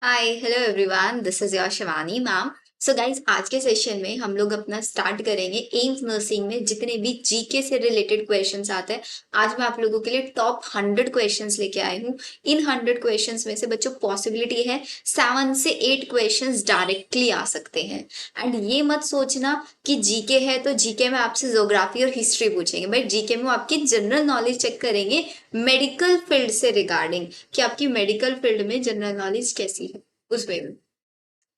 Hi hello everyone, this is your Shivani ma'am. So guys, आज के session में हम लोग अपना स्टार्ट करेंगे एम्स नर्सिंग में जितने भी जीके से रिलेटेड क्वेश्चंस आते हैं। आज मैं आप लोगों के लिए टॉप 100 क्वेश्चंस लेके आई हूँ। इन 100 क्वेश्चंस में से बच्चों पॉसिबिलिटी है 7 से 8 क्वेश्चंस डायरेक्टली आ सकते हैं। एंड ये मत सोचना कि जीके है तो जीके में आपसे ज्योग्राफी और हिस्ट्री पूछेंगे, बट जीके में वो आपकी जनरल नॉलेज चेक करेंगे मेडिकल फील्ड से रिगार्डिंग, कि आपकी मेडिकल फील्ड में जनरल नॉलेज कैसी है उस वे में।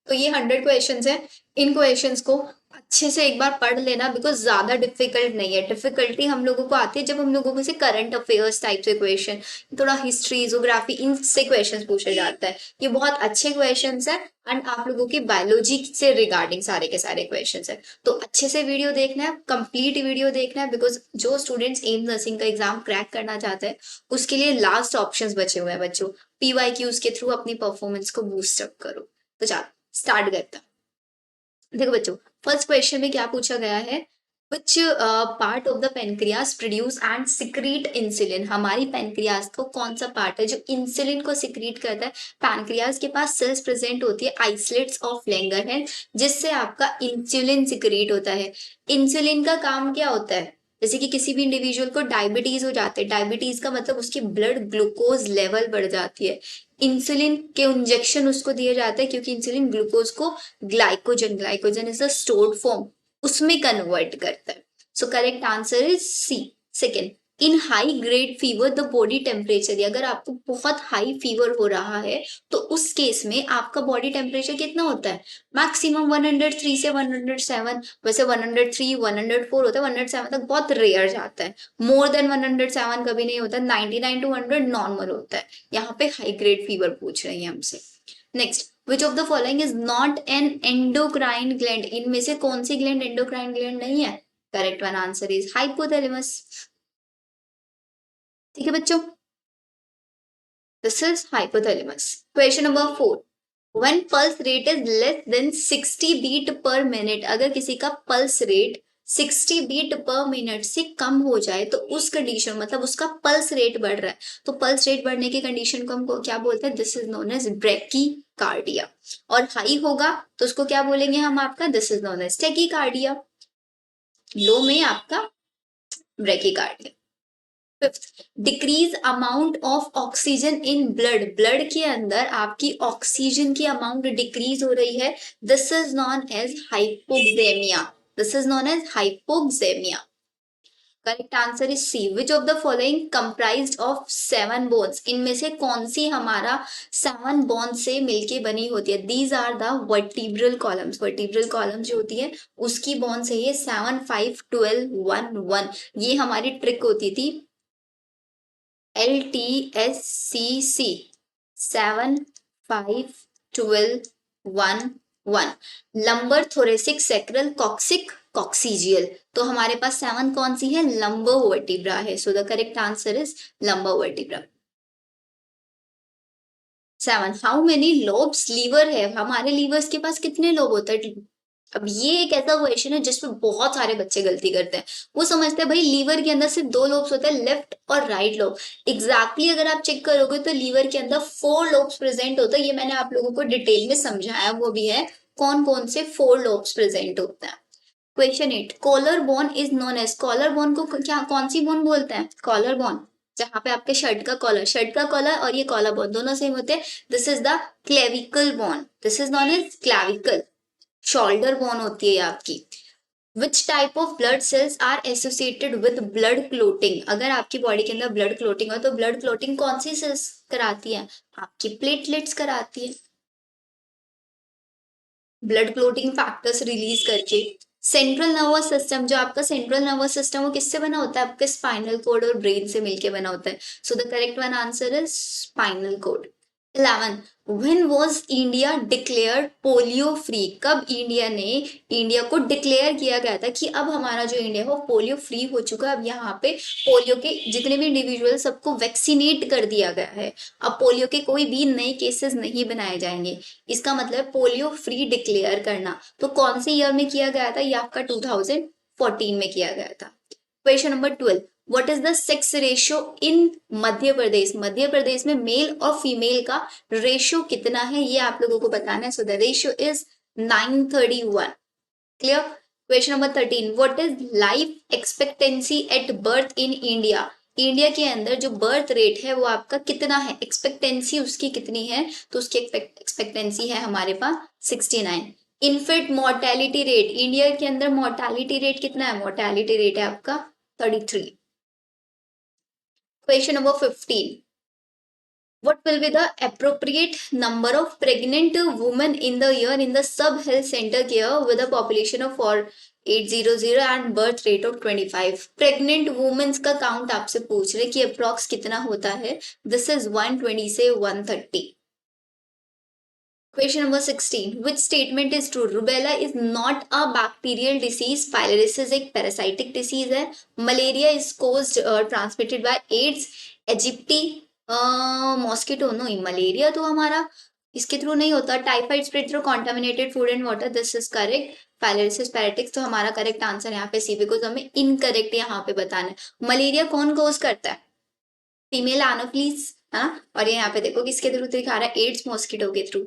तो ये 100 क्वेश्चंस है। इन क्वेश्चंस को अच्छे से एक बार पढ़ लेना, बिकॉज ज्यादा डिफिकल्ट नहीं है। डिफिकल्टी हम लोगों को आती है जब हम लोगों को से करंट अफेयर्स टाइप से क्वेश्चन, थोड़ा हिस्ट्री ज्योग्राफी इनसे क्वेश्चन पूछे जाता है। ये बहुत अच्छे क्वेश्चंस है एंड आप लोगों की बायोलॉजी से रिगार्डिंग सारे के सारे क्वेश्चंस है। तो अच्छे से वीडियो देखना है, कंप्लीट वीडियो देखना है, बिकॉज जो स्टूडेंट्स एम्स नर्सिंग का एग्जाम क्रैक करना चाहते हैं उसके लिए लास्ट ऑप्शंस बचे हुए हैं बच्चों। पीवाईक्यूज के थ्रू अपनी परफॉर्मेंस को बूस्ट अप करो। तो चलो स्टार्ट करता हूं। देखो बच्चों, फर्स्ट क्वेश्चन में क्या पूछा गया है, which part of the pancreas produce and secrete insulin. हमारी पेनक्रियास को कौन सा पार्ट है जो इंसुलिन को सिक्रीट करता है। पेनक्रियास के पास सेल्स प्रेजेंट होती है आइसलेट्स ऑफ लैंगरहैंस, जिससे आपका इंसुलिन सिक्रीट होता है। इंसुलिन का काम क्या होता है, जैसे कि किसी भी इंडिविजुअल को डायबिटीज हो जाते हैं, डायबिटीज का मतलब उसकी ब्लड ग्लूकोज लेवल बढ़ जाती है। इंसुलिन के इंजेक्शन उसको दिए जाते हैं क्योंकि इंसुलिन ग्लूकोज को glycogen, glycogen is a stored form, उसमें कन्वर्ट करता है। So correct answer is C, second. In high grade fever the body temperature, अगर आपको बहुत हाई फीवर हो रहा है तो उस केस में आपका बॉडी टेम्परेचर कितना होता है, मैक्सिमम 103 से 107। वैसे 103 104 होता है, 107 तक बहुत रेयर जाता है। मोर देन 107 कभी नहीं होता, 99 टू 100 नॉर्मल होता है। यहाँ पे हाई ग्रेड फीवर पूछ रही है हमसे। Next, which of the following is not an endocrine gland. इनमें से कौन सी ग्लैंड एंडोक्राइन ग्लैंड नहीं है। Correct one answer is hypothalamus. ठीक है बच्चों, this is hypothalamus. Question number 4, when pulse rate is less than 60 beat per minute, अगर किसी का pulse rate 60 beat per minute से कम हो जाए तो उस कंडीशन मतलब उसका पल्स रेट बढ़ रहा है, तो पल्स रेट बढ़ने की कंडीशन को हम क्या बोलते हैं, this is known as bradycardia. और हाई होगा तो उसको क्या बोलेंगे हम आपका, this is known as tachycardia. Low में आपका bradycardia. Fifth, decrease amount of oxygen in blood, blood के अंदर आपकी ऑक्सीजन की अमाउंट डिक्रीज हो रही है, this is known as hypoxaemia. This is known as hypoxaemia. Correct answer is C, which of the following comprised of 7 bones. इनमें से कौन सी हमारा 7 बोन से मिलके बनी होती है। These are the vertebral columns, vertebral column जो होती है उसकी बोन से ये 7 5 12 1 1, ये हमारी ट्रिक होती थी LTSCC, 7 5 12 1 1। Lumbar thoracic sacral coccyx coccygeal, तो हमारे पास 7 कौन सी है, लंबर वर्टिब्रा है। So the correct answer is lumbar vertebra. 7, how many lobes liver है। हमारे लीवर्स के पास कितने लोब होते हैं। अब ये एक ऐसा क्वेश्चन है जिसमें बहुत सारे बच्चे गलती करते हैं। वो समझते हैं भाई लीवर के अंदर सिर्फ 2 लोब्स होते हैं, लेफ्ट और राइट लोब। एग्जैक्टली अगर आप चेक करोगे तो लीवर के अंदर 4 लोब्स प्रेजेंट होते हैं। ये मैंने आप लोगों को डिटेल में समझाया, वो भी है कौन कौन से 4 लोब्स प्रेजेंट होते हैं। Question 8, collar bone is known as. Collar bone को क्या कौन सी बोन बोलते हैं, कॉलर बोन, जहां पे आपके शर्ट का कॉलर और ये कॉलर बोन दोनों सेम होते हैं, this is the clavicle bone, this is known as clavicle. Shoulder bone होती है ये आपकी। Which type of blood cells are associated with blood clotting. अगर आपकी बॉडी के अंदर ब्लड क्लोटिंग हो तो ब्लड क्लोटिंग कौन सी सेल्स कराती है, आपकी प्लेटलेट्स कराती है, ब्लड क्लोटिंग फैक्टर्स रिलीज करके। सेंट्रल नर्वस सिस्टम, जो आपका सेंट्रल नर्वस सिस्टम वो किससे बना होता है, आपके स्पाइनल कोड और ब्रेन से मिलके बना होता है। So the correct one answer is spinal cord. 11, when was India declared polio free. कब इंडिया को डिक्लेयर किया गया था कि अब हमारा जो इंडिया है वो पोलियो फ्री हो चुका है। अब यहाँ पे पोलियो के जितने भी इंडिविजुअल सबको वैक्सीनेट कर दिया गया है। अब पोलियो के कोई भी नए केसेस नहीं बनाए जाएंगे। इसका मतलब पोलियो फ्री डिक्लेयर करना तो कौन से ईयर में किया गया था, ये आपका 2014 में किया गया था। Question number 12, what is the sex ratio in Madhya Pradesh, Madhya Pradesh में मेल और फीमेल का रेशियो कितना है ये आप लोगों को बताना है। So the ratio is 9:31। Clear. Question number 13, what is life expectancy at birth in India, India के अंदर जो बर्थ रेट है वो आपका कितना है, एक्सपेक्टेंसी उसकी कितनी है, तो उसकी एक्सपेक्टेंसी है हमारे पास 69। इन्फेंट मोर्टेलिटी रेट, इंडिया के अंदर मोर्टेलिटी रेट कितना है, मोर्टेलिटी रेट है आपका 33। Question number 15, what will be the appropriate number of pregnant women in the year in the sub health center care with a population of 4800 and birth rate of 25। pregnant women का count आपसे पूछ रहे कि approx कितना होता है, this is 120 से 130। Question number 16, which statement is true, rubella is not a bacterial disease, filariasis एक parasitic disease है, malaria is caused transmitted by AIDS, Egypti mosquito no, malaria तो हमारा इसके थ्रू नहीं होता, typhoid spread through contaminated food and water, this is correct. Filariasis paretics तो हमारा correct answer यहाँ पे सी, बिकॉज हमें इनकरेक्ट यहाँ पे बताना है। मलेरिया कौन कोज करता है, फीमेल एनोफ्लीज, है ना, और ये यहाँ पे देखो किसके थ्रू दिखा रहा है, एड्स मॉस्किटो के through.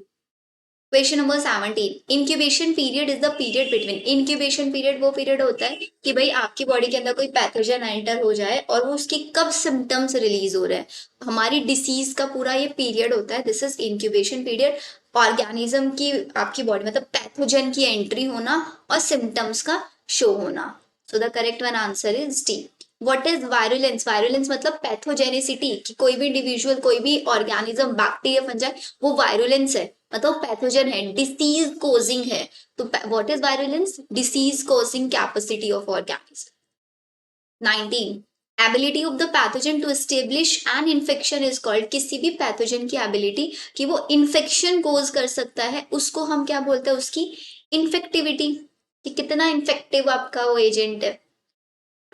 Question number 17, incubation period is the period between, incubation period वो पीरियड होता है कि भाई आपकी बॉडी के अंदर कोई पैथोजन एंटर हो जाए और वो उसकी कब सिम्टम्स रिलीज हो रहे हैं, हमारी डिसीज का पूरा ये पीरियड होता है, this is incubation period. Organism की आपकी बॉडी मतलब पैथोजन की एंट्री होना और सिम्टम्स का शो होना। So the correct one answer is D. What is virulence, virulence मतलब पैथोजेनिसिटी, कि कोई भी इंडिविजुअल कोई भी ऑर्गेनिज्म बैक्टीरिया फंजाई वो वायरुलेंस है, मतलब पैथोजन है, डिसीज कोजिंग है। तो what is virulence, disease causing capacity of organism. 19, ability of the pathogen to establish an infection is called, किसी भी पैथोजन की एबिलिटी कि वो इन्फेक्शन कोज कर सकता है उसको हम क्या बोलते हैं, उसकी इन्फेक्टिविटी, कि कितना इन्फेक्टिव आपका वो एजेंट है।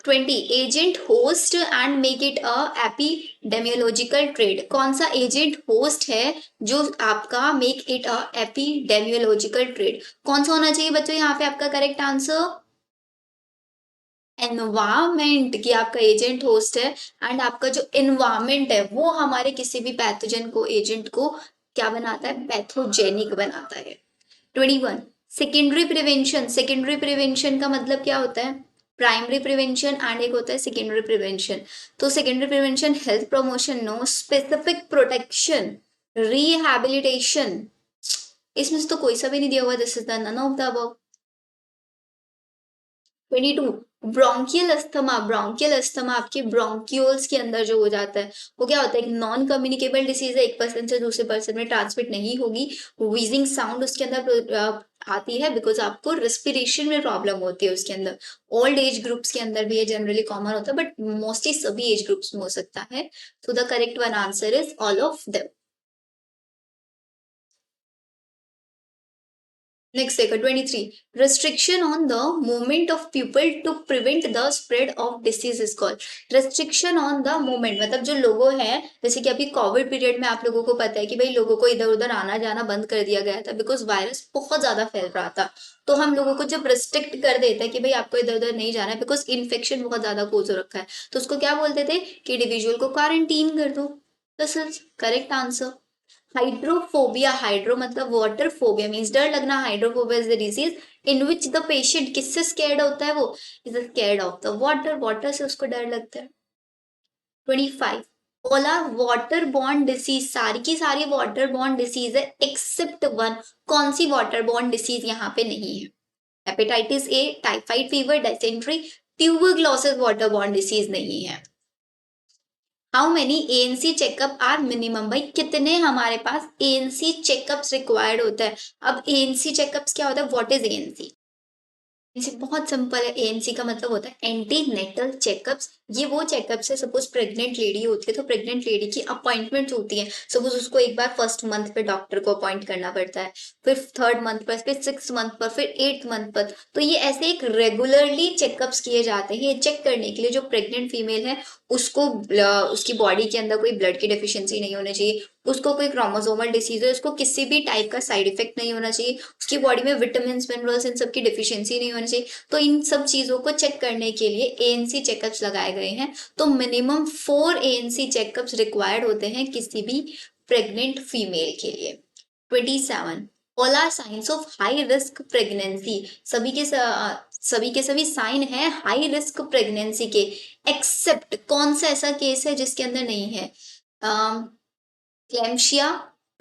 20, agent host and make it a epidemiological triad, कौन सा एजेंट होस्ट है जो आपका make it a epidemiological triad, कौन सा होना चाहिए बच्चों यहाँ पे आपका करेक्ट आंसर, एनवायरमेंट, की आपका एजेंट होस्ट है एंड आपका जो एनवायरमेंट है वो हमारे किसी भी पैथोजन को एजेंट को क्या बनाता है, पैथोजेनिक बनाता है। 21, सेकेंडरी प्रिवेंशन, सेकेंडरी प्रिवेंशन का मतलब क्या होता है, प्राइमरी प्रिवेंशन एंड एक होता है सेकेंडरी प्रिवेंशन। तो secondary prevention health promotion, no, specific protection, rehabilitation, इसमें से तो कोई सा भी नहीं दिया हुआ, this is the none of the above. 22, bronchial asthma, bronchial asthma आपके ब्रोंक्यूल्स के अंदर जो हो जाता है वो क्या होता है, एक नॉन कम्युनिकेबल डिसीज है, एक पर्सन से दूसरे पर्सन में ट्रांसमिट नहीं होगी, वीजिंग साउंड उसके अंदर आती है बिकॉज आपको रेस्पिरेशन में प्रॉब्लम होती है उसके अंदर। ओल्ड एज ग्रुप्स के अंदर भी ये जनरली कॉमन होता है बट मोस्टली सभी एज ग्रुप्स में हो सकता है। So the correct one answer is all of them. Next देखो 23, restriction on the movement of people to prevent the spread of disease is called, restriction on the movement मतलब जो लोगों हैं, जैसे कि अभी कोविड पीरियड में आप लोगों को पता है कि भाई लोगों को इधर उधर आना जाना बंद कर दिया गया था बिकॉज वायरस बहुत ज्यादा फैल रहा था। तो हम लोगों को जब रिस्ट्रिक्ट कर देते हैं कि भाई आपको इधर उधर नहीं जाना है बिकॉज इन्फेक्शन बहुत ज्यादा कोज हो रखा है, तो उसको क्या बोलते थे कि इंडिविजुअल को क्वारंटीन कर दो, this is correct answer. Hydrophobia, hydro मतलब वाटर, फोबिया मीन्स डर लगना, hydrophobia is the disease in which the patient किससे स्कैर्ड होता है, वो is scared of the water, water से उसको डर लगता है। 25, all are water borne disease, सारी की सारी वाटर बॉर्न डिसीज है एक्सेप्ट वन, कौन सी वाटर बॉर्न डिसीज यहाँ पे नहीं है, hepatitis A, typhoid fever, dysentery, tuberculosis water borne disease नहीं है। How many ANC checkup are minimum, भाई कितने हमारे पास एएनसी चेकअप्स रिक्वायर्ड होता है। अब एएनसी चेकअप्स क्या होता है, व्हाट इज एएनसी, बहुत सिंपल है, एएनसी का मतलब होता है एंटी नेटल चेकअप्स। ये वो चेकअप्स है, सपोज प्रेग्नेंट लेडी होती है तो प्रेग्नेंट लेडी की अपॉइंटमेंट होती है, सपोज उसको एक बार फर्स्ट मंथ पे डॉक्टर को अपॉइंट करना पड़ता है, फिर थर्ड मंथ पर, फिर सिक्स मंथ पर, फिर एट्थ मंथ पर, तो ये ऐसे एक रेगुलरली चेकअप्स किए जाते हैं ये चेक करने के लिए जो प्रेग्नेंट फीमेल है उसको उसकी बॉडी के अंदर कोई ब्लड की डेफिशिएंसी नहीं होना चाहिए, उसको कोई क्रोमोसोमल डिसीज है, उसको किसी भी टाइप का साइड इफेक्ट नहीं होना चाहिए, उसकी बॉडी में विटामिन मिनरल्स इन सब की डिफिशियंसी नहीं होनी चाहिए। तो इन सब चीजों को चेक करने के लिए एएनसी चेकअप्स लगाए गए हैं। तो मिनिमम 4 एएनसी चेकअप्स रिक्वायर्ड होते हैं किसी भी प्रेग्नेंट फीमेल के लिए। 27 all are signs of high risk pregnancy, सभी के सभी साइन है हाई रिस्क प्रेगनेंसी के, एक्सेप्ट कौन सा ऐसा केस है जिसके अंदर नहीं है, क्लैम्शिया,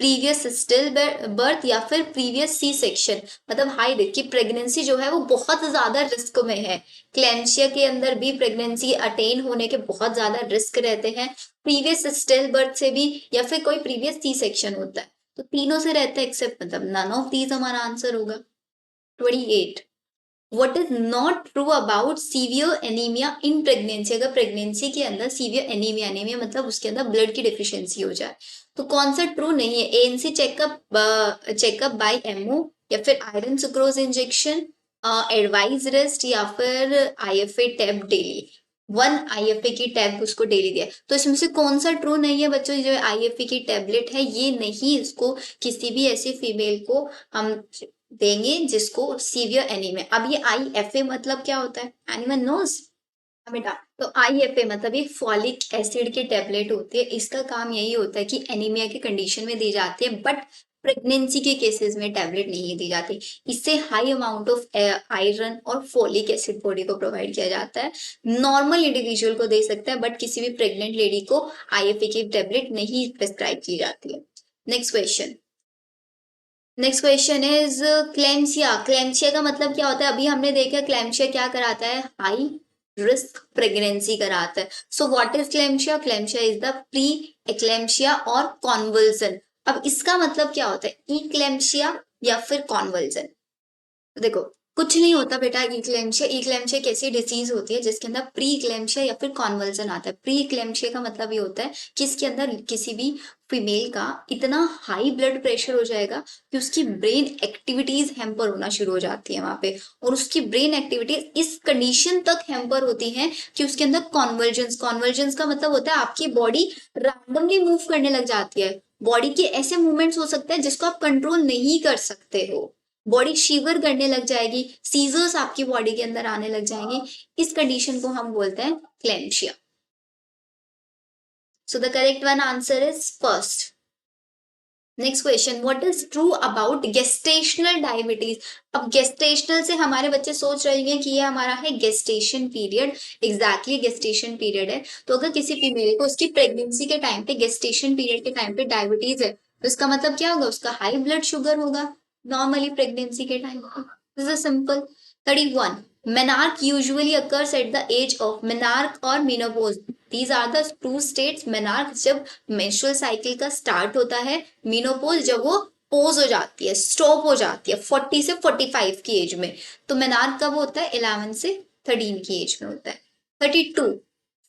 प्रीवियस स्टिल बर्थ या फिर प्रीवियस सी सेक्शन। मतलब हाई रिस्क की प्रेगनेंसी जो है वो बहुत ज्यादा रिस्क में है। क्लैम्शिया के अंदर भी प्रेगनेंसी अटेन होने के बहुत ज्यादा रिस्क रहते हैं, प्रीवियस स्टिल बर्थ से भी, या फिर कोई प्रीवियस सी सेक्शन होता है। तो तीनों से रहता है एक्सेप्ट, मतलब नन ऑफ दीज हमारा आंसर होगा। 28 what is not true about severe anaemia in pregnancy, अगर प्रेगनेंसी के अंदर सीवियर एनीमिया, एनीमिया मतलब उसके अंदर ब्लड की डिफिशियंसी हो जाए, तो कौन सा ट्रू नहीं है, एएनसी चेकअप बाय एमओ, या फिर iron sucrose injection, advise rest, या फिर आईएफए टैब डेली, 1 आईएफए की टैब उसको डेली दिया। तो इसमें से कौन सा ट्रू नहीं है बच्चों, जो आईएफए की टैबलेट है ये नहीं इसको किसी भी ऐसी फीमेल को हम देंगे जिसको सीवियर एनीमिया। अब ये आईएफए मतलब क्या होता है, एनीवन नोज बेटा? तो आईएफए मतलब ये फॉलिक एसिड की टेबलेट होती है, इसका काम यही होता है कि एनीमिया की कंडीशन में दी जाती है, बट प्रेगनेंसी के केसेस में टेबलेट नहीं दी जाती। इससे हाई अमाउंट ऑफ आयरन और फोलिक एसिड बॉडी को प्रोवाइड किया जाता है। नॉर्मल इंडिविजुअल को दे सकता है, बट किसी भी प्रेग्नेंट लेडी को आईएफए की टेबलेट नहीं प्रिस्क्राइब की जाती है। Next question, next question is eclampsia. Eclampsia का मतलब क्या होता है, अभी हमने देखा क्लेम्सिया क्या कराता है, हाई रिस्क प्रेगनेंसी कराता है। So what is eclampsia? Eclampsia is the pre eclampsia और कॉन्वल्सन। अब इसका मतलब क्या होता है, इक्लेम्सिया या फिर कॉन्वल्सन? देखो कुछ नहीं होता बेटा, इक्लेम्शिया, इक्लेम्शिया एक ऐसी डिसीज होती है जिसके अंदर प्री इक्लेम्शिया या फिर कॉन्वल्सन आता है। प्री इक्लेम्शिया का मतलब ये होता है कि इसके अंदर किसी भी फीमेल का इतना हाई ब्लड प्रेशर हो जाएगा कि उसकी ब्रेन एक्टिविटीज हैम्पर होना शुरू हो जाती है वहां पे, और उसकी ब्रेन एक्टिविटीज इस कंडीशन तक हैम्पर होती हैं कि उसके अंदर कॉन्वर्जेंस, कॉन्वर्जेंस का मतलब होता है आपकी बॉडी रैंडमली मूव करने लग जाती है। बॉडी के ऐसे मूवमेंट्स हो सकते हैं जिसको आप कंट्रोल नहीं कर सकते हो, बॉडी शिवर करने लग जाएगी, सीजर्स आपकी बॉडी के अंदर आने लग जाएंगे। इस कंडीशन को हम बोलते हैं eclampsia. So the correct one answer is first. Next question, what is true about gestational diabetes? अब गेस्टेशनल से हमारे बच्चे सोच रहे हैं कि ये हमारा है gestation period, exactly gestation period है। तो अगर किसी फीमेल को उसकी प्रेगनेंसी के टाइम पे, गेस्टेशन पीरियड के टाइम पे डायबिटीज है, तो इसका मतलब क्या होगा, उसका हाई ब्लड शुगर होगा नॉर्मली प्रेगनेंसी के टाइम पे। This is simple. 31 menarche usually occurs at the age of menarche और menopause, these are the two states। menarche जब menstrual cycle का स्टार्ट होता है, menopause जब वो पोज हो जाती है, स्टॉप हो जाती है 40 से 45 की एज में। तो menarche कब होता है, 11 से 13 की एज में होता है। 32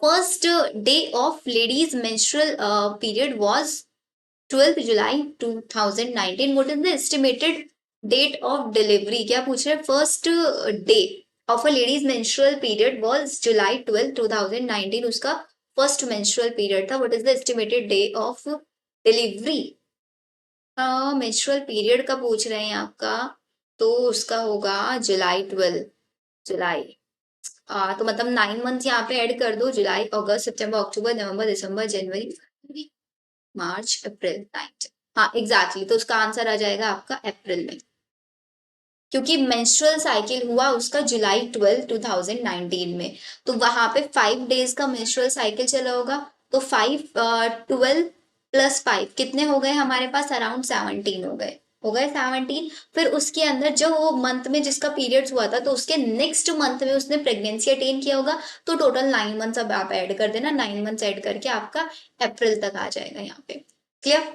first day of lady's menstrual period was 12th July 2019। What is the estimated date of delivery? क्या पूछ रहे हैं, first day of a lady's menstrual period was July 12 2019, उसका फर्स्ट मेंस्ट्रुअल पीरियड था। What is the estimated day of delivery? Menstrual period का पूछ रहे हैं आपका, तो उसका होगा जुलाई 12, जुलाई। तो मतलब 9 मंथ यहाँ पे ऐड कर दो, जुलाई अगस्त सितंबर अक्टूबर नवंबर दिसंबर जनवरी मार्च अप्रैल 9। हाँ एग्जैक्टली, तो उसका आंसर आ जाएगा आपका अप्रैल में, क्योंकि मेंस्ट्रुअल साइकिल हुआ उसका जुलाई 12 2019 में। तो वहां पे 5 डेज का मेंस्ट्रुअल साइकिल चला होगा, तो 12 प्लस 5 कितने हो गए हमारे पास, अराउंड 17 हो गए 17। फिर उसके अंदर जो वो मंथ में जिसका पीरियड्स हुआ था, तो उसके नेक्स्ट मंथ में उसने प्रेगनेंसी अटेन किया होगा, तो टोटल 9 मंथ्स अब आप ऐड कर देना, 9 मंथ्स ऐड करके आपका अप्रैल तक आ जाएगा यहाँ पे। Clear?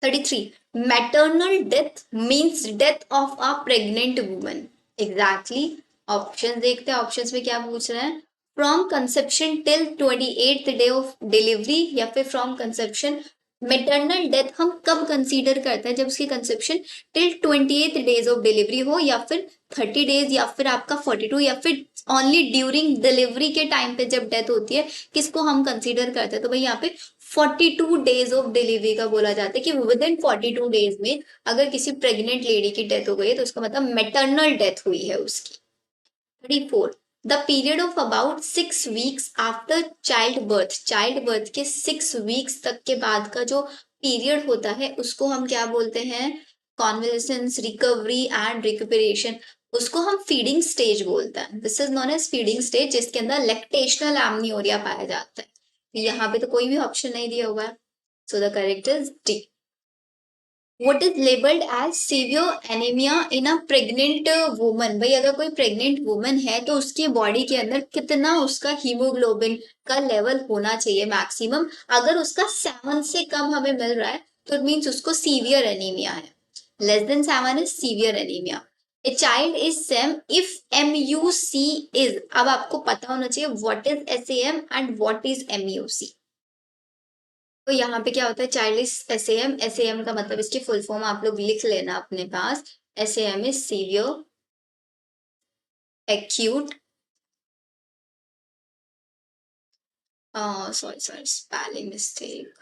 33 maternal death means death of a pregnant woman. Exactly, option देखते हैं, ऑप्शंस में क्या पूछ रहे हैं, from conception till 28th day of delivery, या फिर फ्रॉम कंसेप्शन मेटरनल डेथ हम कब कंसीडर करते हैं? जब उसकी conception till 28 days of delivery हो, या फिर 30 डेज, या फिर आपका 42, या फिर ओनली ड्यूरिंग डिलीवरी के टाइम पे जब डेथ होती है, किसको हम कंसीडर करते हैं? तो भाई यहाँ पे 42 डेज ऑफ डिलीवरी का बोला जाता है कि विद इन 42 डेज में अगर किसी प्रेग्नेंट लेडी की डेथ हो गई है तो उसका मतलब मेटरनल डेथ हुई है उसकी। 34, the period of about 6 weeks after child birth के 6 वीक्स तक के बाद का जो पीरियड होता है उसको हम क्या बोलते हैं? Convalescence, recovery and recuperation. उसको हम फीडिंग स्टेज बोलते हैं। This is known as feeding stage, जिसके अंदर लैक्टेशनल एमनियोरिया पाया जाता है। यहाँ पे तो कोई भी ऑप्शन नहीं दिया हुआ है, so the correct is D. What is labeled as severe anemia in a pregnant woman? भाई अगर कोई प्रेग्नेंट वुमन है तो उसकी बॉडी के अंदर कितना उसका हीमोग्लोबिन का लेवल होना चाहिए मैक्सिमम? अगर उसका 7 से कम हमें मिल रहा है तो इट मीन्स उसको सीवियर एनीमिया है। Less than 7 is severe anaemia. A child is SAM if MUC is. अब आपको पता होना चाहिए what is SAM and what is MUC। तो यहाँ पे क्या होता है? Child is S A M का मतलब इसकी फुल फॉर्म आप लोग लिख लेना अपने पास। SAM is severe acute, sorry spelling mistake,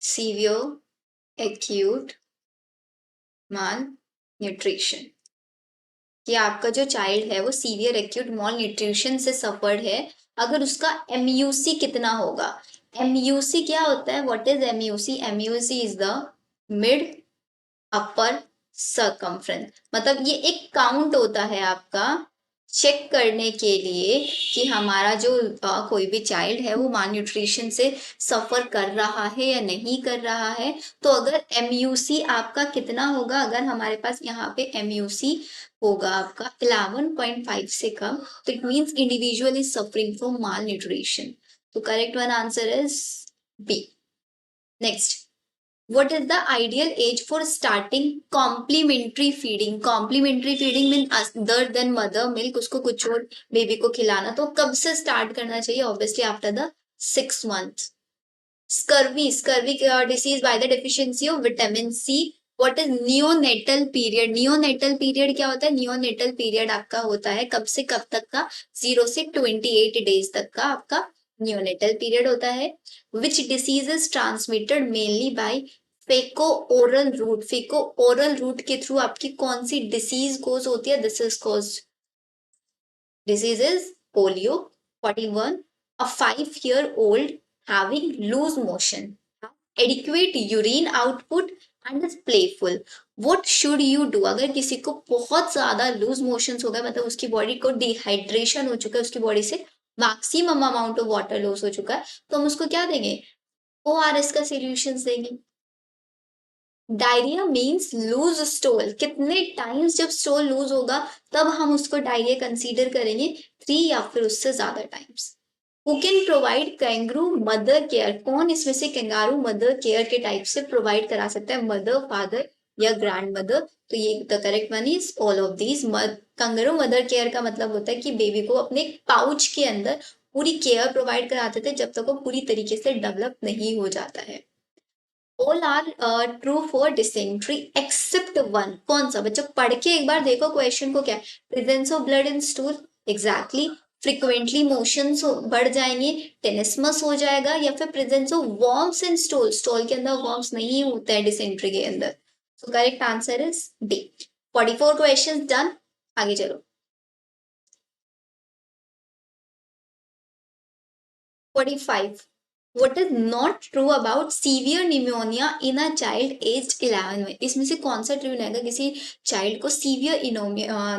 severe acute mall nutrition. कि आपका जो चाइल्ड है वो सीवियर एक्यूट मॉल न्यूट्रिशन से सफर्ड है। अगर उसका MUC कितना होगा? MUC क्या होता है? What is MUC? MUC is the mid upper circumference. मतलब ये एक काउंट होता है आपका चेक करने के लिए कि हमारा जो कोई भी चाइल्ड है वो माल न्यूट्रिशन से सफर कर रहा है या नहीं कर रहा है। तो अगर MUC आपका कितना होगा? अगर हमारे पास यहाँ पे MUC होगा आपका 11.5 से कम, तो it means individual is suffering from malnutrition. तो correct one answer is B. Next, what is the ideal age for starting complementary feeding? Complementary feeding mean other than mother milk, उसको कुछ और baby को खिलाना। तो कब से start करना चाहिए? Obviously after the 6 month. Scurvy disease by the deficiency of vitamin C. What is neonatal period? Neonatal period क्या होता है? नियोनेटल पीरियड आपका होता है कब से कब तक का? 0 से 28 डेज तक का आपका नियोनेटल पीरियड होता है। Which disease is transmitted mainly by faeco oral route? Faeco oral route के थ्रू आपकी कौन सी डिसीज कोज होती है? This is cause disease is polio. 41, a 5-year old having loose motion, adequate urine output and is playful. What should you do? अगर किसी को बहुत ज्यादा लूज मोशंस हो गए, मतलब उसकी बॉडी को डिहाइड्रेशन हो चुका है, उसकी बॉडी से maximum amount of water loss हो चुका है, तो हम उसको क्या देंगे? ORS का सॉल्यूशंस देंगे। Diarrhoea means loose stool. कितने टाइम्स जब स्टोल लूज होगा तब हम उसको डायरिया कंसीडर करेंगे? 3 या फिर उससे ज्यादा times. Who can provide kangaroo mother care? कौन इसमें से कैंगारू मदर केयर के टाइप से प्रोवाइड करा सकता है? मदर, फादर या ग्रैंड मदर? तो ये the correct one is all of these. Kangaroo mother care का मतलब होता है कि बेबी को अपने पाउच के अंदर पूरी केयर प्रोवाइड कराते थे जब तक वो पूरी तरीके से डेवलप नहीं हो जाता है। All are true for dysentery except one. कौन सा? बच्चों पढ़ के एक बार देखो क्वेश्चन को। क्या? Presence of blood in stool, exactly. Frequently motions बढ़ जाएंगे, टेनिसमस हो जाएगा, या फिर presence of worms in stool? Stool के अंदर वर्म्स नहीं होते हैं डिसेंट्री के अंदर। सो correct answer is D. 44 question done. आगे चलो। 45, what is not true about severe pneumonia in a child aged 11 में? इसमें से कौन सा ट्रू रहेगा? किसी चाइल्ड को सीवियर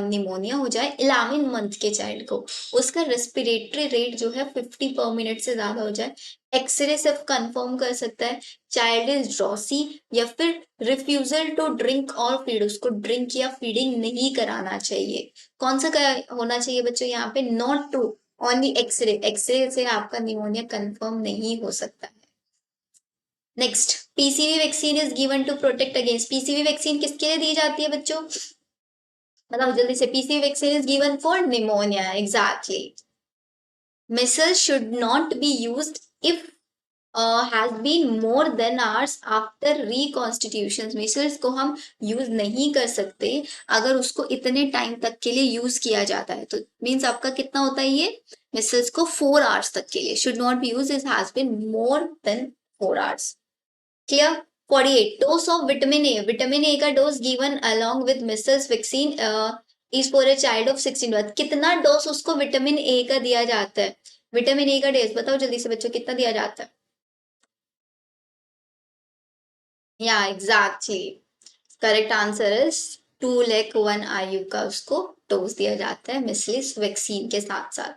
निमोनिया हो जाए 11 मंथ के चाइल्ड को, उसका रेस्पिरेटरी रेट जो है 50 पर मिनट से ज्यादा हो जाए, एक्सरे सिर्फ कंफर्म कर सकता है चाइल्ड इज ड्रॉसी, या फिर रिफ्यूजल टू ड्रिंक और फीड, उसको ड्रिंक या फीडिंग नहीं कराना चाहिए। कौन सा होना चाहिए बच्चों यहाँ पे? Not two, only x-ray. X-ray से आपका निमोनिया कंफर्म नहीं हो सकता है। Next, PCV vaccine is given to protect against. PCV vaccine किसके लिए दी जाती है बच्चों? मतलब जल्दी से। PCV vaccine is given for pneumonia, exactly. Measles should not be used if has been more than hours after reconstitution. Measles को हम यूज नहीं कर सकते अगर उसको इतने टाइम तक के लिए यूज किया जाता है, तो मीन्स आपका कितना होता है ये मिसल्स को 4 आवर्स तक के लिए should not be use, it has been more than 4 hours. Clear. 48 dose of vitamin A, vitamin A का dose given along with measles vaccine is for a child of 16 कितना डोज उसको vitamin A का दिया जाता है? Vitamin A का dose बताओ जल्दी से बच्चों, कितना दिया जाता है? या exactly, correct answer is 2 lakh 1 आयु का उसको डोज दिया जाता है मिसलिस वैक्सीन के साथ साथ।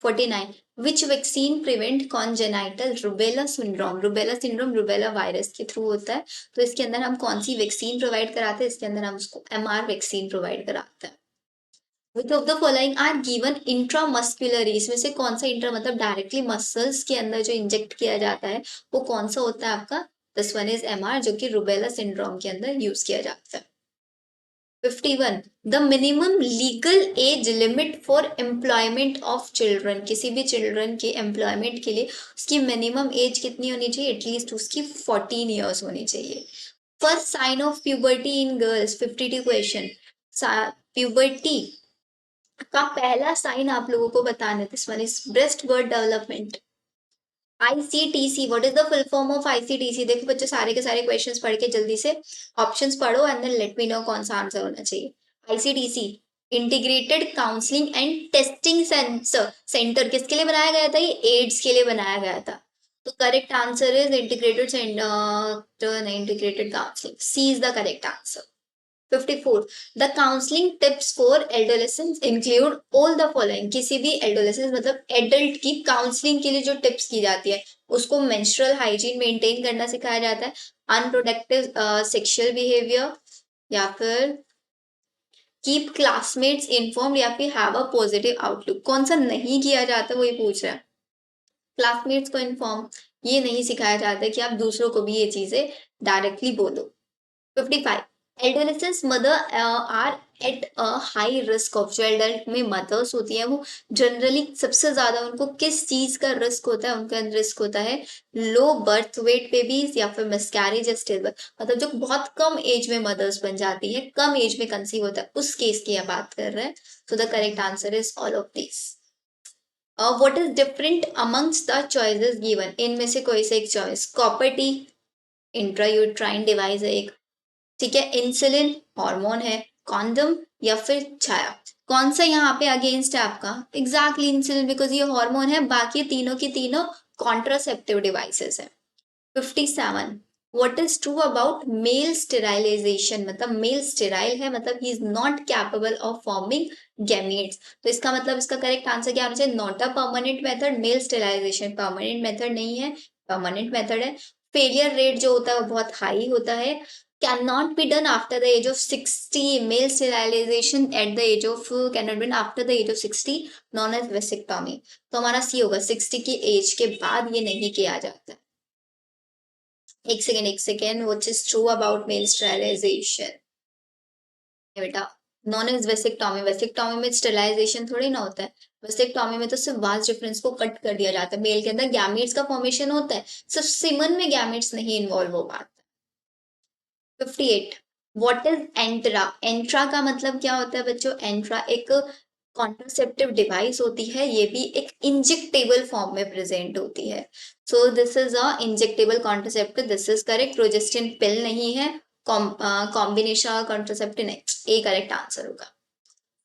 49 विच vaccine prevent congenital rubella syndrome, rubella syndrome rubella virus के थ्रू होता है, तो इसके अंदर हम कौन सी वैक्सीन प्रोवाइड कराते हैं? इसके अंदर हम उसको MR वैक्सीन प्रोवाइड कराते हैं। Which of the following are given intramuscular, इसमें से कौन सा इंट्रा मतलब डायरेक्टली मसल्स के अंदर जो इंजेक्ट किया जाता है वो कौन सा होता है आपका? दिस वन इज MR, जो कि रुबेला सिंड्रोम के अंदर यूज किया जाता है। 51 the minimum legal age limit for employment of children, किसी भी चिल्ड्रन के एम्प्लॉयमेंट के लिए उसकी मिनिमम एज कितनी होनी चाहिए? एटलीस्ट उसकी 14 ईयर्स होनी चाहिए। First sign of puberty in girls, 52 question. Puberty का पहला साइन आप लोगों को बताना है, this one is breast birth development. ICTC, what is the full form of ICTC? देखो बच्चों सारे के सारे क्वेश्चंस पढ़ के जल्दी से ऑप्शंस पढ़ो and then let me know कौन सा आंसर होना चाहिए। ICTC integrated counselling and testing centre किसके लिए बनाया गया था? ये एड्स के लिए बनाया गया था, तो correct answer is integrated centre, integrated counselling, C is the correct answer. 54 the counselling tips for adolescence include all the following, किसी भी एडोलेसेंस मतलब एडल्ट की काउंसलिंग के लिए जो टिप्स की जाती है उसको मेंस्ट्रुअल हाइजीन मेंटेन करना सिखाया जाता है, अनप्रोडक्टिव सेक्सुअल बिहेवियर, या फिर कीप क्लासमेट्स इन्फॉर्म्ड, या फिर हैव अ पॉजिटिव आउटलुक। कौन सा नहीं किया जाता वही पूछ रहा है। क्लासमेट्स को इन्फॉर्म ये नहीं सिखाया जाता है कि आप दूसरों को भी ये चीजें डायरेक्टली बोलो। 55 adolescence mother are at a high risk of, जो एडल्ट में मदर्स होती है वो जनरली सबसे ज्यादा उनको किस चीज का रिस्क होता है? उनका रिस्क होता है लो बर्थ वेट बेबीज या फिर मिसकैरेज या स्टिल बर्थ, मतलब जो बहुत कम एज में मदर्स बन जाती है, कम एज में कंसीव होता है, उस केस की हम बात कर रहे हैं। सो the correct answer is all of this. What is different amongst the choices given, इनमें से कोई से एक choice. Copper T intrauterine device है एक, ठीक है, इंसुलिन हार्मोन है, कॉन्डम या फिर छाया, कौन सा यहाँ पे अगेंस्ट है आपका? एग्जैक्टली इंसुलिन, बिकॉज ये हार्मोन है, बाकी तीनों की तीनों कॉन्ट्रासेप्टिव डिवाइसेस है। 57 what is true about male sterilisation, मतलब मेल स्टेराइल है, मतलब he is not capable of forming gametes, तो इसका मतलब इसका करेक्ट आंसर क्या होना चाहिए? Not a permanent method, male sterilisation permanent method नहीं है, परमानेंट मेथड है। फेलियर रेट जो होता है वो बहुत हाई होता है, cannot be done after the age of 60, male sterilization at the age of cannot be done after the age of 60, known as vasectomy, तो हमारा सी होगा 60 की एज के बाद ये नहीं किया जाता है। एक second what is true about male sterilization बेटा? नॉन एज वेसेक्टोमी, वेसेक्टोमी में स्टेरिलाइजेशन थोड़ी ना होता है, वेसेक्टोमी में तो सिर्फ वास डिफरेंस को कट कर दिया जाता है, मेल के अंदर गैमेट्स का फॉर्मेशन होता है, सिर्फ सीमन में गैमेट्स नहीं इन्वॉल्व हो पाते। 58 व्हाट इज एंट्रा, एंट्रा का मतलब क्या होता है बच्चों? एंट्रा एक कॉन्ट्रासेप्टिव डिवाइस होती है, ये भी एक इंजेक्टेबल फॉर्म में प्रेजेंट होती है, so this is a injectable contraceptive, this is correct. Progestin pill नहीं है, कॉम्बिनेशन कॉन्ट्रासेप्टिव नहीं, ए करेक्ट आंसर होगा।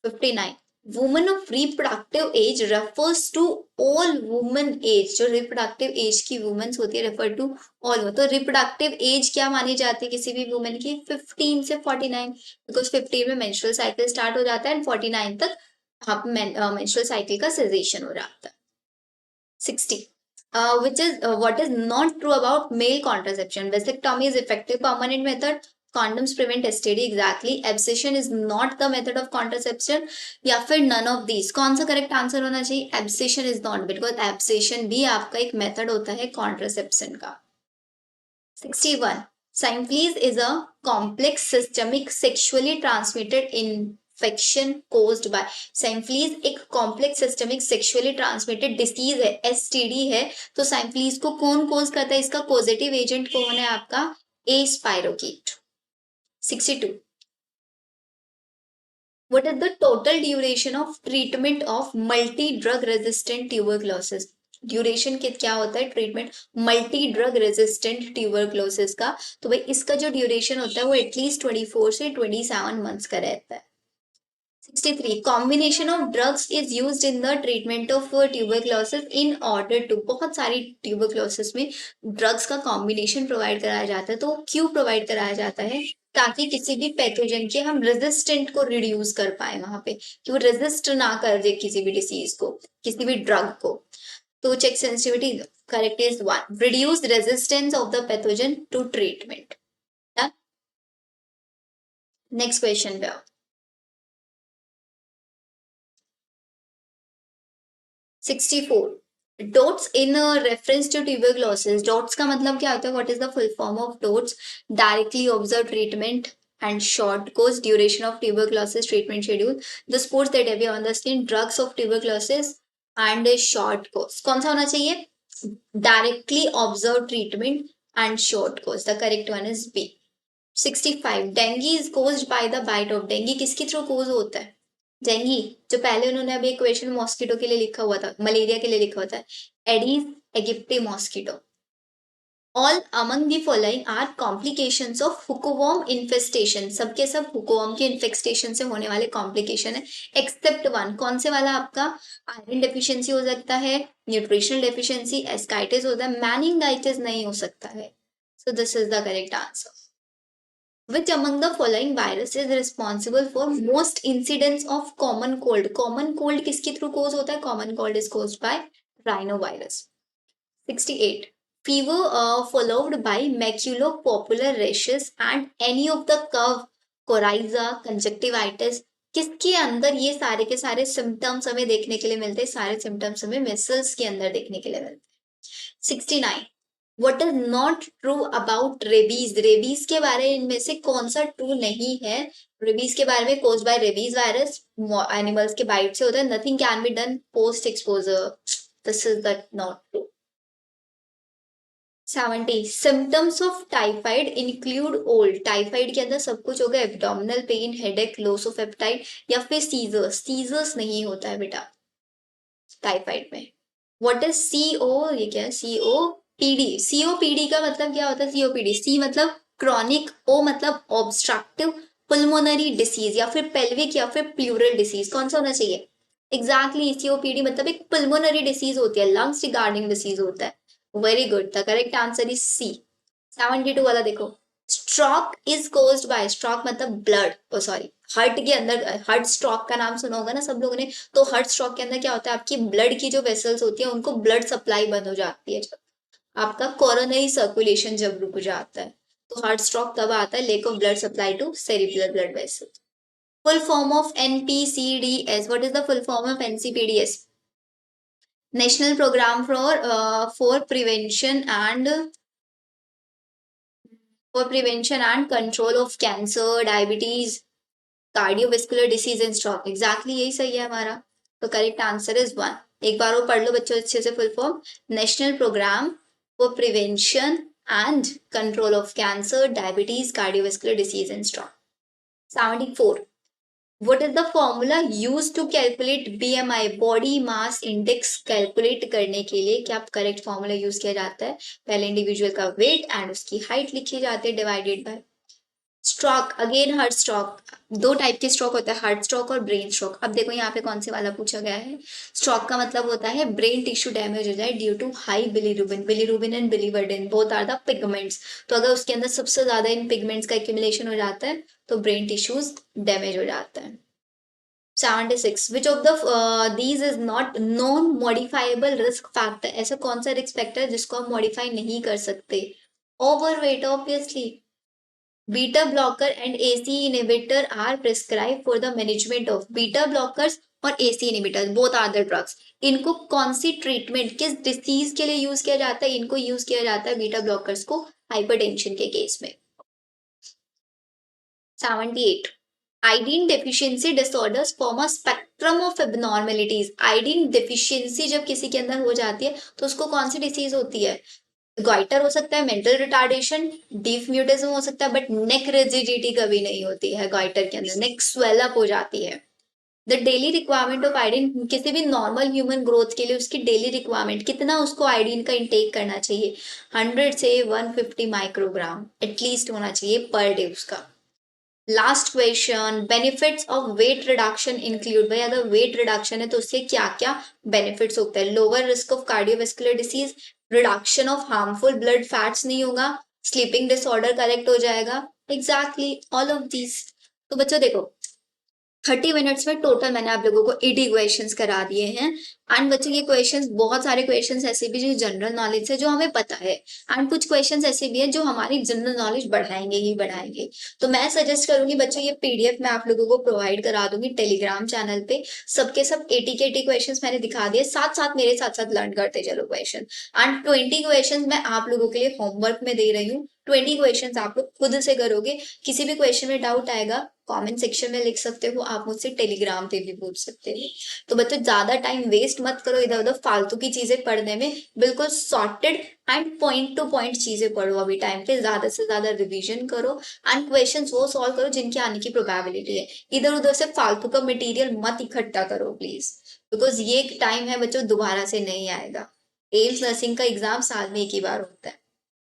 59 women of reproductive age refers to all women age, जो रिप्रोडक्टिव एज की वुमेन्स होती है रेफर टू ऑल, तो reproductive age क्या मानी जाती है किसी भी वुमेन की? 15 से 49, बिकॉज 15 में मेंस्ट्रुअल साइकिल स्टार्ट हो जाता है एंड 49 तक मेंस्ट्रुअल साइकिल का सेजेशन हो जाता है। 60 which is what is not true about male contraception? Vasectomy is effective permanent method, condoms prevent STD, exactly, abscission is not the method of contraception, या फिर none of these, कौन सा correct answer होना चाहिए? abscission is not, because abscission भी आपका एक method होता है contraception का। 61 syphilis is a complex systemic sexually transmitted infection caused by syphilis एक complex systemic sexually transmitted disease है, एसटीडी है। तो साइम्फ्लीज को कौन कोज करता है, इसका पॉजिटिव एजेंट कौन है आपका, ए spirochaete. 62 what is the total duration of treatment of multi drug resistant tuberculosis? Duration क्या होता है treatment multi drug resistant tuberculosis का, तो भाई इसका जो ड्यूरेशन होता है वो एटलीस्ट 24 से 27 मंथ्स का रहता है। 63 combination of drugs is used in the treatment of tuberculosis in order to, बहुत सारी ट्यूबरक्लोसिस में ड्रग्स का कॉम्बिनेशन प्रोवाइड कराया जाता है। तो क्यों प्रोवाइड कराया जाता है, ताकि किसी भी पैथोजन के हम रेजिस्टेंट को रिड्यूस कर पाए, वहां पे कि वो रेजिस्ट ना कर दे किसी भी डिसीज को, किसी भी ड्रग को। तो check sensitivity, correct is 1, reduce resistance of the pathogen to treatment. Next question पे आओ। 64 DOTS in reference to tuberculosis, DOTS का मतलब क्या होता है, what is the full form of DOTS, directly observe treatment and short course, duration of tuberculosis treatment schedule, the sports that have on the skin, drugs of tuberculosis and a short course। कौन सा होना चाहिए, directly observe treatment and short course, the correct one is B। 65 dengue is caused by the bite of, dengue किसके through कोज होता है, dinghy, जो पहले उन्होंने अभी एक क्वेश्चन मॉस्किटो के लिए लिखा हुआ था, मलेरिया के लिए लिखा हुआ था, Aedes aegypti mosquito. All among the following are complications of hookworm infestation, सबके सब हुकवॉर्म के इन्फेस्टेशन से होने वाले कॉम्प्लिकेशन है, एक्सेप्ट वन, कौन से वाला, आपका आयरन डेफिशिएंसी हो सकता है, न्यूट्रिशनल डेफिशिएंसी, एस्काइटिस होता है, मैनिंगाइटिस नहीं हो सकता है। So this is the correct answer. Which among the following virus is responsible for most incidents of common cold? Common cold किसके through cause होता है, common cold is caused by rhinovirus। 68 fever followed by maculopapular rashes and any of the cough, coryza, conjunctivitis, किसके अंदर ये सारे के सारे symptoms हमें देखने के लिए मिलते हैं, सारे सिम्टम्स हमें मेसल्स के अंदर देखने के लिए मिलते हैं। 69 What is not true about rabies, rabies के बारे में से कौन सा ट्रू नहीं है, रेबीज के बारे में caused by rabies virus, animals के बाइट से होता है, nothing can be done post exposure, this is the not true. 70 symptoms of typhoid include old, typhoid के अंदर सब कुछ होगा, abdominal pain, headache, loss of appetite या फिर सीजर्स, सीजर्स नहीं होता है बेटा टाइफाइड में। व्हाट इज सीओ, ये क्या है, सीओपीडी, सीओपीडी का मतलब क्या होता है, सीओपीडी, सी मतलब क्रॉनिक, ओ मतलब ऑब्स्ट्रक्टिव पुल्मोनरी डिसीज या फिर पेल्विक या फिर प्लूरल डिसीज, कौन सा होना चाहिए, एग्जैक्टली सीओपीडी मतलब एक पुल्मोनरी डिसीज होती है, लंग्स रिगार्डिंग डिसीज होता है। Very good, the correct answer is C. 72 वाला देखो, stroke is caused by, stroke मतलब ब्लड, ओ सॉरी हार्ट के अंदर, हार्ट स्ट्रोक का नाम सुना होगा ना सब लोगों ने, तो हार्ट स्ट्रोक के अंदर क्या होता है, आपकी ब्लड की जो वेसल्स होती है उनको ब्लड सप्लाई बंद हो जाती है, जब आपका कोरोनरी सर्कुलेशन जब रुक जाता है, तो हार्ट स्ट्रोक तब आता है, lack of blood supply to cerebral blood vessel. Full form of NPCDS, what is the full form of NCPDS, national programme for prevention and control of cancer, diabetes, cardiovascular disease and stroke, exactly यही सही है हमारा, तो correct answer is 1। एक बार वो पढ़ लो बच्चों अच्छे से, full form national programme for prevention and control of cancer, diabetes, cardiovascular disease and stroke. 74 What is the formula used to calculate BMI, body mass index calculate करने के लिए क्या करेक्ट फॉर्मूला यूज किया जाता है, पहले इंडिविजुअल का wait and उसकी हाइट लिखी जाती है divided by stroke, again heart stroke, दो टाइप के स्ट्रोक होता है, हार्ट स्ट्रोक और ब्रेन स्ट्रोक। अब देखो यहाँ पे कौन से वाला पूछा गया है, स्ट्रोक का मतलब होता है ब्रेन टिश्यू डैमेज हो जाए due to high bilirubin, bilirubin and biliverdin both are the pigments, तो अगर उसके अंदर सबसे ज्यादा इन पिगमेंट्स का एक्यूमुलेशन हो जाता है तो ब्रेन टिश्यूज डैमेज हो जाता है। 76 which of the these is not known modifiable risk factor, ऐसा कौन सा रिस्क फैक्टर है जिसको हम मॉडिफाई नहीं कर सकते, overweight obviously, beta blocker and ACE inhibitor are prescribe for the management of, beta blockers और ACE inhibitors both are the drugs, इनको कौन सी ट्रीटमेंट किस डिसीज के लिए यूज किया जाता है, इनको यूज किया जाता है बीटा ब्लॉकर्स को हाइपरटेंशन के केस में। 78 iodine deficiency disorders form a spectrum of abnormalities. Iodine deficiency जब किसी के अंदर हो जाती है तो उसको कौन सी डिसीज होती है? ग्वाइटर हो सकता है, मेंटल रिटार्डेशन, डीफ म्यूटिज्म हो सकता है, बट नेक रिजिडिटी कभी नहीं होती है ग्वाइटर के अंदर, नेक स्वेल अप हो जाती है। The daily requirement of iodine, किसी भी नॉर्मल ह्यूमन ग्रोथ के लिए उसकी डेली रिक्वायरमेंट कितना, उसको आयोडीन का इंटेक करना चाहिए? 100 से 150 माइक्रोग्राम एटलीस्ट होना चाहिए पर डे उसका। Last question, benefits of weight reduction include. भाई अगर वेट रिडक्शन है तो उसके क्या क्या बेनिफिट्स होते हैं? Lower risk of cardiovascular disease, reduction of harmful blood fats नहीं होगा, स्लीपिंग डिसऑर्डर करेक्ट हो जाएगा। Exactly all of this. तो बच्चों देखो, 30 मिनट्स में टोटल मैंने आप लोगों को 80 क्वेश्चंस करा दिए हैं। एंड बच्चों ये क्वेश्चंस, बहुत सारे क्वेश्चंस ऐसे भी जो जनरल नॉलेज से जो हमें पता है, एंड कुछ क्वेश्चंस ऐसे भी हैं जो हमारी जनरल नॉलेज बढ़ाएंगे ही बढ़ाएंगे। तो मैं सजेस्ट करूंगी बच्चों, ये पीडीएफ मैं आप लोगों को प्रोवाइड करा दूंगी टेलीग्राम चैनल पे। सबके सब 80 के 80 क्वेश्चन मैंने दिखा दिए, साथ साथ मेरे साथ साथ लर्न करते चलो क्वेश्चन। एंड 20 क्वेश्चन मैं आप लोगों के लिए होमवर्क में दे रही हूँ। 20 क्वेश्चंस आप लोग खुद से करोगे। किसी भी क्वेश्चन में डाउट आएगा कमेंट सेक्शन में लिख सकते हो, आप मुझसे टेलीग्राम पे भी पूछ सकते हो। तो बच्चों ज्यादा टाइम वेस्ट मत करो इधर उधर फालतू की चीजें पढ़ने में, बिल्कुल sorted and point two point चीजें पढ़ो। अभी टाइम पे ज्यादा से ज्यादा रिवीजन करो एंड क्वेश्चंस वो सॉल्व करो जिनके आने की प्रोबेबिलिटी है। इधर उधर से फालतू का मटेरियल मत इकट्ठा करो प्लीज, बिकॉज ये एक टाइम है बच्चों, दोबारा से नहीं आएगा। एम्स नर्सिंग का एग्जाम साल में एक ही बार होता है,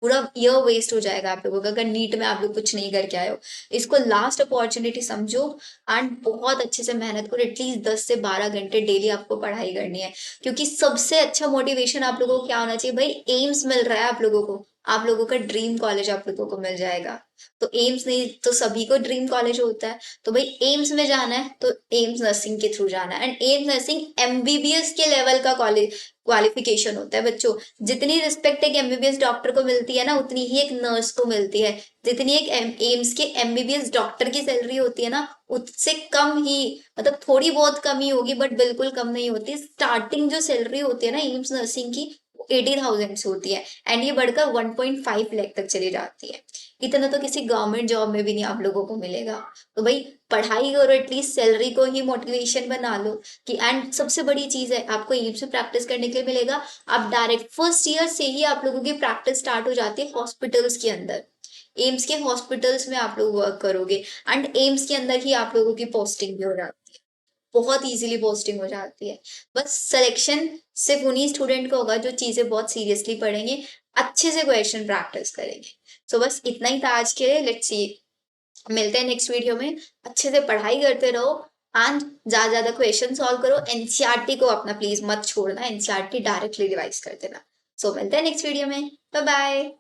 पूरा ईयर वेस्ट हो जाएगा आप लोगों का अगर नीट में आप लोग कुछ नहीं करके आए हो। इसको लास्ट अपॉर्चुनिटी समझो एंड बहुत अच्छे से मेहनत करो। एटलीस्ट 10 से 12 घंटे डेली आपको पढ़ाई करनी है, क्योंकि सबसे अच्छा मोटिवेशन आप लोगों को क्या होना चाहिए? भाई एम्स मिल रहा है आप लोगों को, आप लोगों का ड्रीम कॉलेज आप लोगों को मिल जाएगा। तो एम्स नहीं तो सभी को ड्रीम कॉलेज होता है, तो भाई एम्स में जाना है तो एम्स नर्सिंग के थ्रू जाना है। एंड एम्स नर्सिंग एमबीबीएस के लेवल का कॉलेज क्वालिफिकेशन होता है बच्चों। जितनी रिस्पेक्ट एक एमबीबीएस डॉक्टर को मिलती है ना, उतनी ही एक नर्स को मिलती है। जितनी एक एम्स के एमबीबीएस डॉक्टर की सैलरी होती है ना, उससे कम ही, मतलब थोड़ी बहुत कम ही होगी बट बिल्कुल कम नहीं होती। स्टार्टिंग जो सैलरी होती है ना एम्स नर्सिंग की, 80,000 से होती है एंड ये बढ़कर 1.5 लाख तक चली जाती है। इतना तो किसी गवर्नमेंट जॉब में भी नहीं आप लोगों को मिलेगा। तो भाई पढ़ाई करो, एटलीस्ट सैलरी को ही मोटिवेशन बना लो कि। एंड सबसे बड़ी चीज है, आपको एम्स में प्रैक्टिस करने के लिए मिलेगा। आप डायरेक्ट फर्स्ट ईयर से ही आप लोगों की प्रैक्टिस स्टार्ट हो जाती है हॉस्पिटल्स के अंदर। एम्स के हॉस्पिटल्स में आप लोग वर्क करोगे एंड एम्स के अंदर ही आप लोगों की पोस्टिंग भी हो जाती है, बहुत इजीली पोस्टिंग हो जाती है। बस सिलेक्शन सिर्फ उन्हीं स्टूडेंट को होगा जो चीजें बहुत सीरियसली पढ़ेंगे, अच्छे से क्वेश्चन प्रैक्टिस करेंगे। सो बस इतना ही था आज के लिए। लेट्स सी, मिलते हैं नेक्स्ट वीडियो में। अच्छे से पढ़ाई करते रहो एंड ज्यादा ज्यादा क्वेश्चन सॉल्व करो। एनसीईआरटी को अपना प्लीज मत छोड़ना, एनसीईआरटी डायरेक्टली रिवाइज कर देना। सो मिलते हैं नेक्स्ट वीडियो में, बाय बाय।